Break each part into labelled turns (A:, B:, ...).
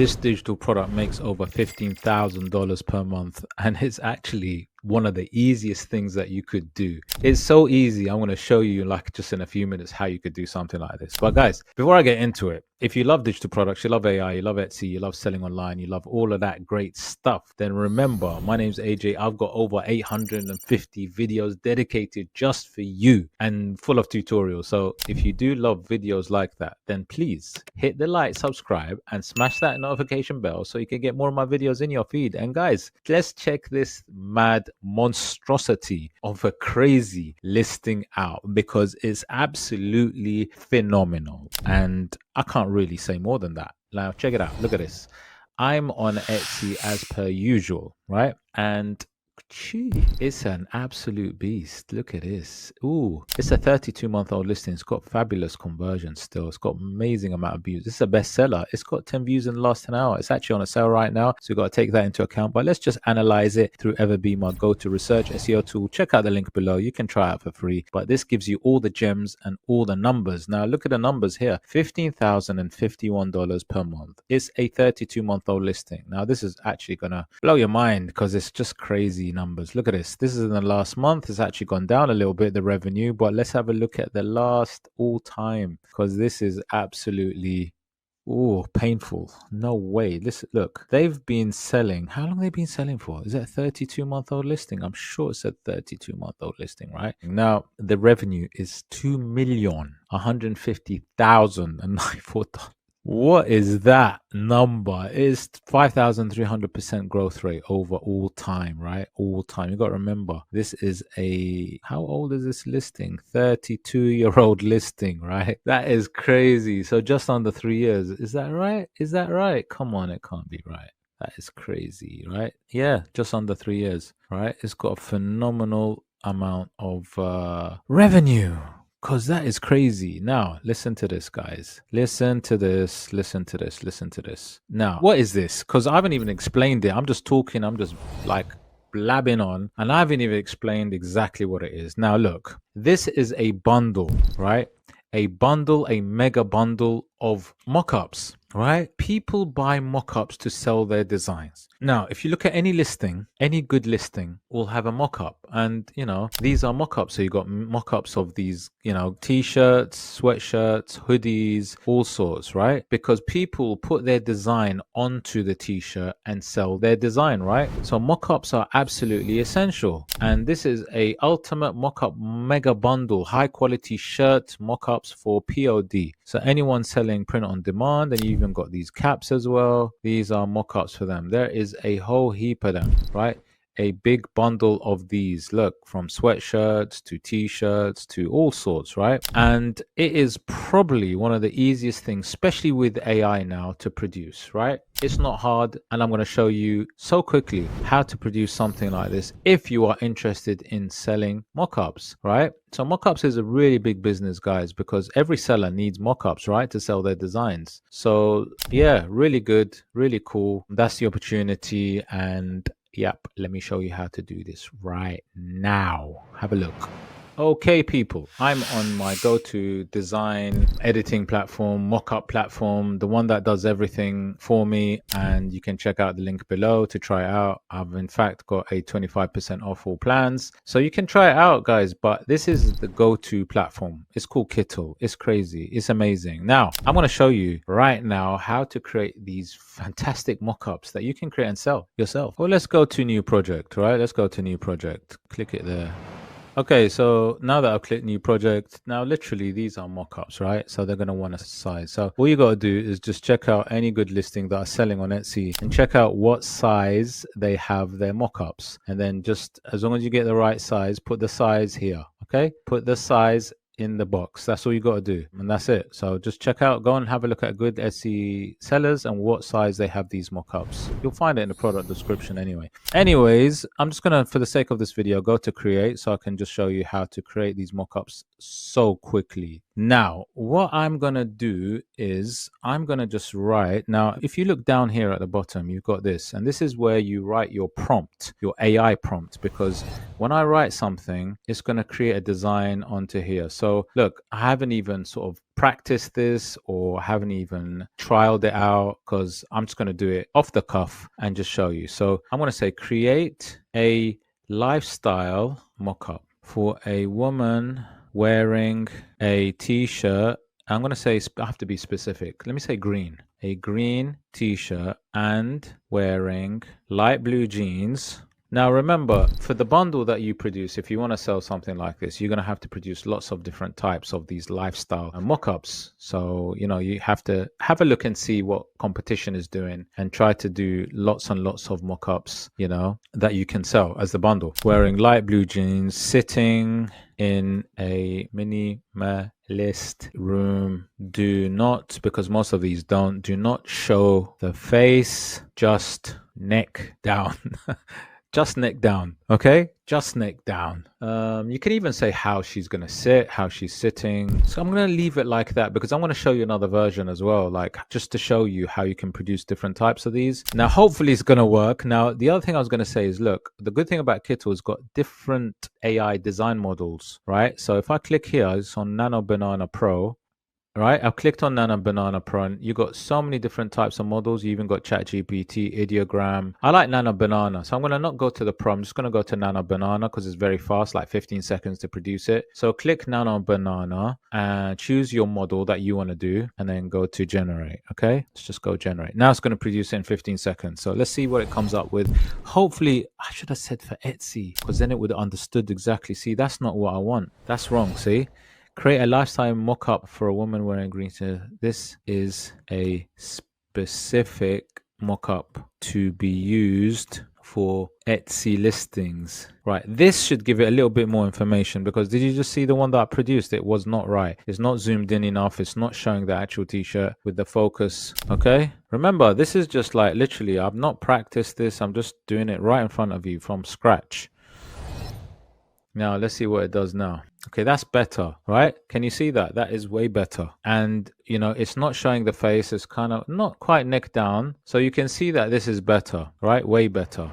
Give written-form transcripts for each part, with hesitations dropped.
A: This digital product makes over $15,000 per month, and it's actually one of the easiest things that you could do. It's so easy. I'm going to show you like just in a few minutes how you could do something like this. But guys, before I get into it, if you love digital products, you love AI, you love Etsy, you love selling online, you love all of that great stuff, then remember, my name's AJ. I've got over 850 videos dedicated just for you and full of tutorials. So if you do love videos like that, then please hit the like, subscribe, and smash that notification bell so you can get more of my videos in your feed. And guys, let's check this mad monstrosity of a crazy listing out, because it's absolutely phenomenal. And I can't really say more than that. Now, check it out. Look at this. I'm on Etsy as per usual, right? And it's an absolute beast. Look at this. Ooh, it's a 32-month-old listing. It's got fabulous conversion still. It's got amazing amount of views. This is a bestseller. It's got 10 views in the last 10 hours. It's actually on a sale right now, so you've got to take that into account. But let's just analyze it through Everbee, my go-to research SEO tool. Check out the link below. You can try it for free. But this gives you all the gems and all the numbers. Now, look at the numbers here. $15,051 per month. It's a 32-month-old listing. Now, this is actually going to blow your mind because it's just crazy numbers. Look at this. This is in the last month. It's actually gone down a little bit, the revenue, but let's have a look at the last all time, because this is absolutely painful. No way. Listen, look, they've been selling. How long have they been selling for? Is that a 32-month-old listing? I'm sure it's a 32-month-old listing, right? Now, the revenue is $2,150,094. What is that number? It's 5,300% growth rate over all time, right? All time. You got to remember, this is how old is this listing? 32-year-old listing, right? That is crazy. So just under 3 years. Is that right? Is that right? Come on, it can't be right. That is crazy, right? Yeah, just under 3 years, right? It's got a phenomenal amount of revenue. Because that is crazy. Now, listen to this, guys. Listen to this. Listen to this. Listen to this. Now, what is this? Because I haven't even explained it. I'm just talking. I'm just like blabbing on. And I haven't even explained exactly what it is. Now, look. This is a bundle, right? A bundle, a mega bundle of mock-ups, right? People buy mock-ups to sell their designs. Now, if you look at any listing, any good listing will have a mock-up. And, these are mock-ups. So you got mock-ups of these, t-shirts, sweatshirts, hoodies, all sorts, right? Because people put their design onto the t-shirt and sell their design, right? So mock-ups are absolutely essential. And this is a ultimate mock-up mega bundle, high quality shirt mock-ups for POD. So anyone selling print on demand, and you even got these caps as well. These are mock-ups for them. There is a whole heap of them, right? A big bundle of these, look, from sweatshirts to t-shirts to all sorts, right? And it is probably one of the easiest things, especially with AI now, to produce, right? It's not hard, and I'm going to show you so quickly how to produce something like this if you are interested in selling mock-ups, right? So mock-ups is a really big business, guys, because every seller needs mock-ups, right, to sell their designs. So yeah, really good, really cool. That's the opportunity. And yep, let me show you how to do this right now. Have a look. Okay, people, I'm on my go-to design editing platform, mockup platform, the one that does everything for me. And you can check out the link below to try it out. I've in fact got a 25% off all plans. So you can try it out, guys. But this is the go-to platform. It's called Kittle. It's crazy. It's amazing. Now, I'm going to show you right now how to create these fantastic mockups that you can create and sell yourself. Well, let's go to new project, right? Let's go to new project. Click it there. Okay, so now that I've clicked new project, now literally these are mock-ups, right? So they're going to want a size. So all you got to do is just check out any good listing that are selling on Etsy and check out what size they have their mock-ups. And then just as long as you get the right size, put the size here, okay? Put the size in the box. That's all you got to do, and that's it. So just check out, go and have a look at good Etsy sellers and what size they have these mock-ups. You'll find it in the product description anyway. Anyways, I'm just gonna, for the sake of this video, go to create so I can just show you how to create these mock-ups so quickly. Now, what I'm gonna do is I'm gonna just write. Now, if you look down here at the bottom, you've got this, and this is where you write your prompt, your AI prompt, because when I write something, it's gonna create a design onto here. So So look, I haven't even sort of practiced this or haven't even trialed it out because I'm just going to do it off the cuff and just show you. So I'm going to say create a lifestyle mock-up for a woman wearing a t-shirt. I'm going to say, I have to be specific. Let me say green. A green t-shirt and wearing light blue jeans. Now, remember, for the bundle that you produce, if you want to sell something like this, you're going to have to produce lots of different types of these lifestyle mock-ups. So, you have to have a look and see what competition is doing and try to do lots and lots of mock-ups, that you can sell as the bundle. Wearing light blue jeans, sitting in a minimalist room. Do not, because most of these do not show the face, just neck down. Just neck down, okay? Just neck down. You can even say how she's going to sit, how she's sitting. So I'm going to leave it like that because I'm going to show you another version as well, like just to show you how you can produce different types of these. Now, hopefully it's going to work. Now, the other thing I was going to say is, look, the good thing about Kittle has got different AI design models, right? So if I click here, it's on Nano Banana Pro. Right, I've clicked on Nano Banana Pro and you got so many different types of models. You even got ChatGPT, Ideogram. I like Nano Banana, so I'm going to not go to the Pro. I'm just going to go to Nano Banana because it's very fast, like 15 seconds to produce it. So click Nano Banana and choose your model that you want to do and then go to generate. Okay, let's just go generate. Now it's going to produce it in 15 seconds. So let's see what it comes up with. Hopefully, I should have said for Etsy because then it would have understood exactly. See, that's not what I want. That's wrong, see? Create a lifestyle mock-up for a woman wearing green. This is a specific mock-up to be used for Etsy listings. Right, this should give it a little bit more information because did you just see the one that I produced? It was not right. It's not zoomed in enough. It's not showing the actual t-shirt with the focus. Okay, remember, this is just like literally, I've not practiced this. I'm just doing it right in front of you from scratch. Now, let's see what it does now. Okay, that's better, right? Can you see that? That is way better. And, it's not showing the face. It's kind of not quite neck down. So you can see that this is better, right? Way better.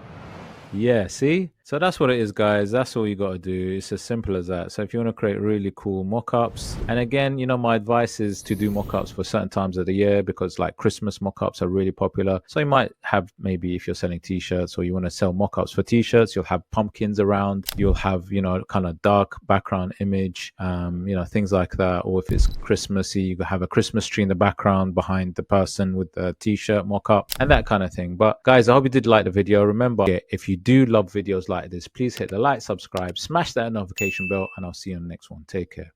A: Yeah, see? So that's what it is, guys. That's all you got to do. It's as simple as that. So if you want to create really cool mock-ups, and again, my advice is to do mock-ups for certain times of the year because like Christmas mock-ups are really popular. So you might have, maybe if you're selling t-shirts or you want to sell mock-ups for t-shirts, you'll have pumpkins around. You'll have, kind of dark background image, things like that. Or if it's Christmassy, you have a Christmas tree in the background behind the person with the t-shirt mock-up and that kind of thing. But guys, I hope you did like the video. Remember, if you do love videos like this, please hit the like, subscribe, smash that notification bell, and I'll see you on the next one. Take care.